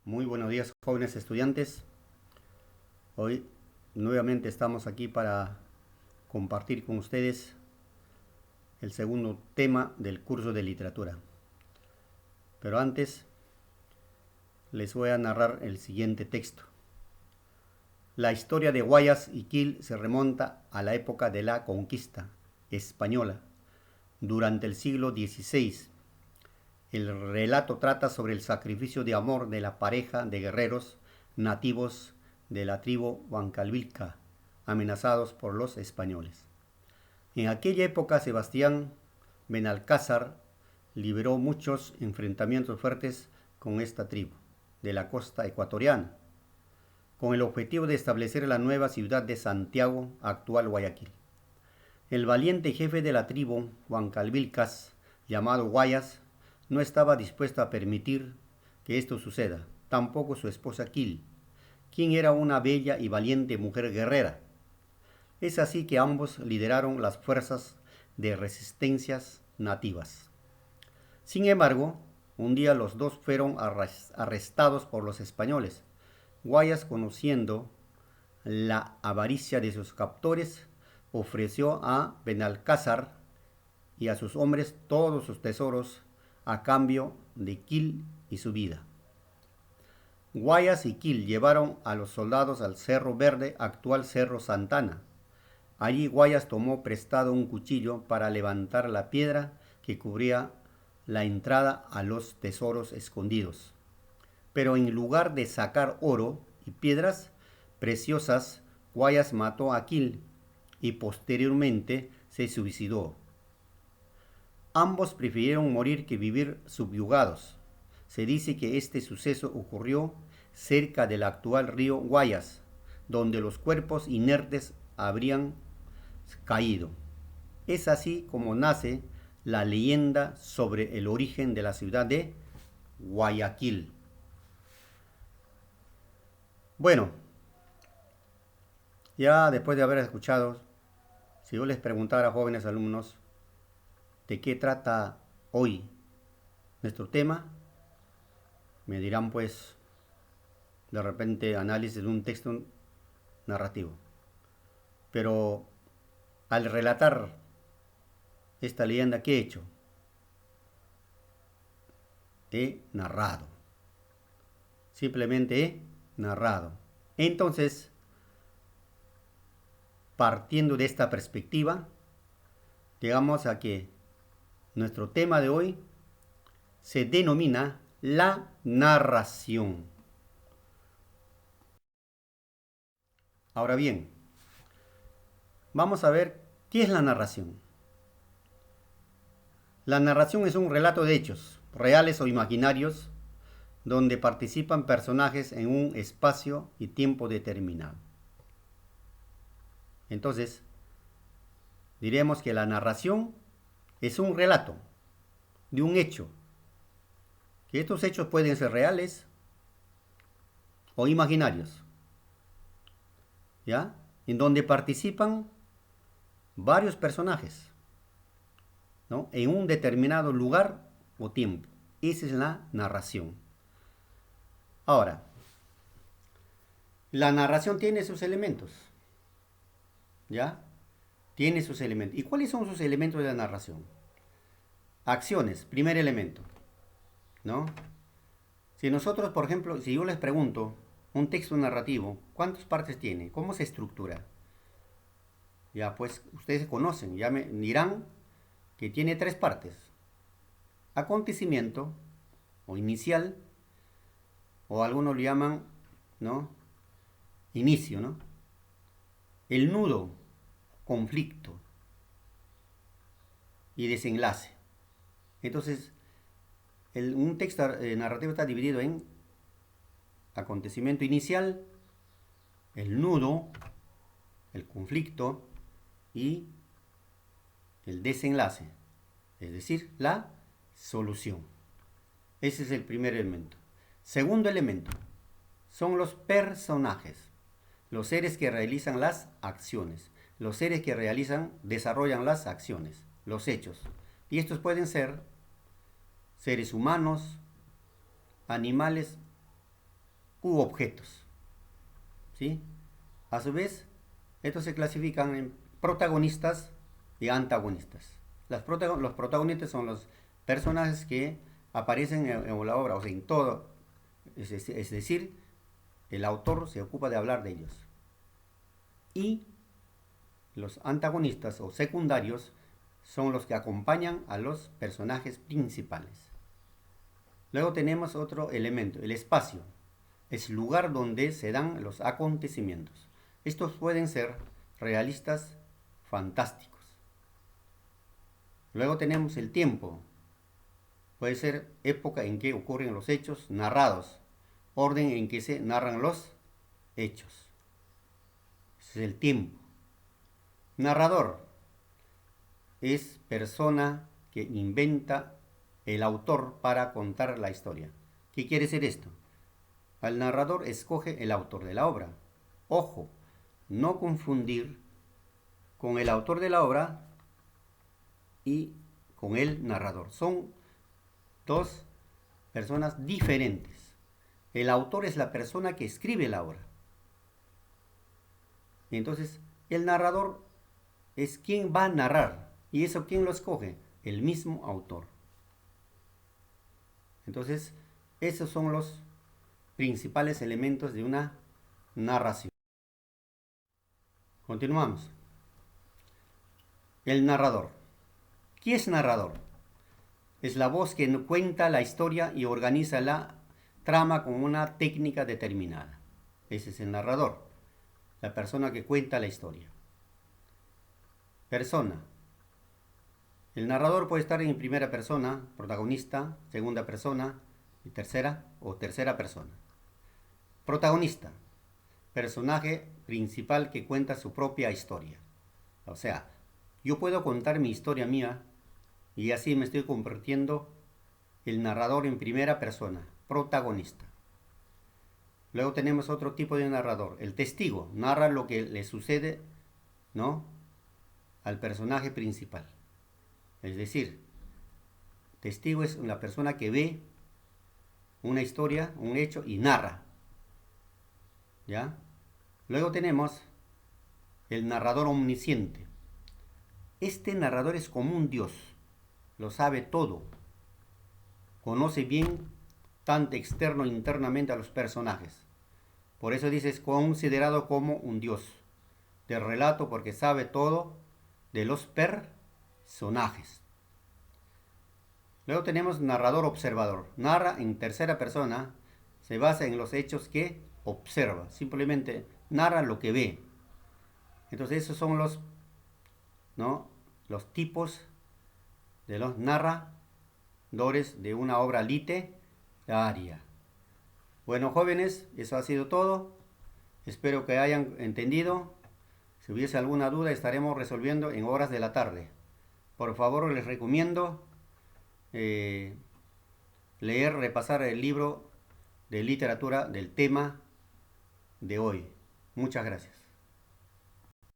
Muy buenos días, jóvenes estudiantes. Hoy nuevamente estamos aquí para compartir con ustedes el segundo tema del curso de literatura. Pero antes les voy a narrar el siguiente texto. La historia de Guayas y Quil se remonta a la época de la conquista española, durante el siglo XVI. El relato trata sobre el sacrificio de amor de la pareja de guerreros nativos de la tribu Huancalvilca, amenazados por los españoles. En aquella época Sebastián Benalcázar libró muchos enfrentamientos fuertes con esta tribu de la costa ecuatoriana, con el objetivo de establecer la nueva ciudad de Santiago, actual Guayaquil. El valiente jefe de la tribu Huancalvilcas, llamado Guayas, no estaba dispuesto a permitir que esto suceda, tampoco su esposa Quil, quien era una bella y valiente mujer guerrera. Es así que ambos lideraron las fuerzas de resistencias nativas. Sin embargo, un día los dos fueron arrestados por los españoles. Guayas, conociendo la avaricia de sus captores, ofreció a Benalcázar y a sus hombres todos sus tesoros a cambio de Quil y su vida. Guayas y Quil llevaron a los soldados al Cerro Verde, actual Cerro Santana. Allí Guayas tomó prestado un cuchillo para levantar la piedra que cubría la entrada a los tesoros escondidos. Pero en lugar de sacar oro y piedras preciosas, Guayas mató a Quil y posteriormente se suicidó. Ambos prefirieron morir que vivir subyugados. Se dice que este suceso ocurrió cerca del actual río Guayas, donde los cuerpos inertes habrían caído. Es así como nace la leyenda sobre el origen de la ciudad de Guayaquil. Bueno, ya después de haber escuchado, si yo les preguntara a jóvenes alumnos de qué trata hoy nuestro tema, me dirán pues de repente análisis de un texto narrativo. Pero al relatar esta leyenda, ¿qué he hecho? He narrado. Simplemente he narrado. Entonces, partiendo de esta perspectiva, llegamos a que nuestro tema de hoy se denomina la narración. Ahora bien, vamos a ver qué es la narración. La narración es un relato de hechos, reales o imaginarios, donde participan personajes en un espacio y tiempo determinado. Entonces, diremos que la narración es un relato de un hecho, que estos hechos pueden ser reales o imaginarios, ¿ya? En donde participan varios personajes, ¿no? En un determinado lugar o tiempo. Esa es la narración. Ahora, la narración tiene sus elementos, ¿ya? Tiene sus elementos. ¿Y cuáles son sus elementos de la narración? Acciones, primer elemento, ¿no? Si nosotros, por ejemplo, si yo les pregunto un texto narrativo, ¿cuántas partes tiene? ¿Cómo se estructura? Ya, pues ustedes conocen, ya me dirán que tiene tres partes. Acontecimiento o inicial, o algunos lo llaman, ¿no? Inicio, ¿no? El nudo, conflicto y desenlace. Entonces, un texto narrativo está dividido en acontecimiento inicial, el nudo, el conflicto y el desenlace, es decir, la solución. Ese es el primer elemento. Segundo elemento, son los personajes, los seres que realizan las acciones, los seres que desarrollan las acciones, los hechos. Y estos pueden ser seres humanos, animales u objetos. ¿Sí? A su vez, estos se clasifican en protagonistas y antagonistas. Los protagonistas son los personajes que aparecen en la obra, o sea, en todo. Es decir, el autor se ocupa de hablar de ellos. Y los antagonistas o secundarios son los que acompañan a los personajes principales. Luego tenemos otro elemento, el espacio. Es lugar donde se dan los acontecimientos. Estos pueden ser realistas, fantásticos. Luego tenemos el tiempo. Puede ser época en que ocurren los hechos narrados, orden en que se narran los hechos. Ese es el tiempo. Narrador es persona que inventa el autor para contar la historia. ¿Qué quiere decir esto? Al narrador escoge el autor de la obra. Ojo, no confundir con el autor de la obra y con el narrador. Son dos personas diferentes. El autor es la persona que escribe la obra. Entonces, el narrador es quien va a narrar. ¿Y eso quién lo escoge? El mismo autor. Entonces, esos son los principales elementos de una narración. Continuamos. El narrador. ¿Quién es narrador? Es la voz que cuenta la historia y organiza la trama con una técnica determinada. Ese es el narrador, la persona que cuenta la historia. Persona. El narrador puede estar en primera persona, protagonista, segunda persona, y tercera o tercera persona. Protagonista. Personaje principal que cuenta su propia historia. O sea, yo puedo contar mi historia mía y así me estoy convirtiendo el narrador en primera persona, protagonista. Luego tenemos otro tipo de narrador, el testigo. Narra lo que le sucede, ¿no?, al personaje principal. Es decir, testigo es una persona que ve una historia, un hecho y narra. ¿Ya? Luego tenemos el narrador omnisciente. Este narrador es como un Dios, lo sabe todo, conoce bien tanto externo e internamente a los personajes. Por eso dice, es considerado como un Dios de relato porque sabe todo de los personajes. Luego tenemos narrador observador. Narra en tercera persona, se basa en los hechos que observa, simplemente narra lo que ve. Entonces esos son los, ¿no?, los tipos de los narradores de una obra literaria. Bueno, jóvenes, eso ha sido todo. Espero que hayan entendido. Si hubiese alguna duda, estaremos resolviendo en horas de la tarde. Por favor, les recomiendo leer, repasar el libro de literatura del tema de hoy. Muchas gracias.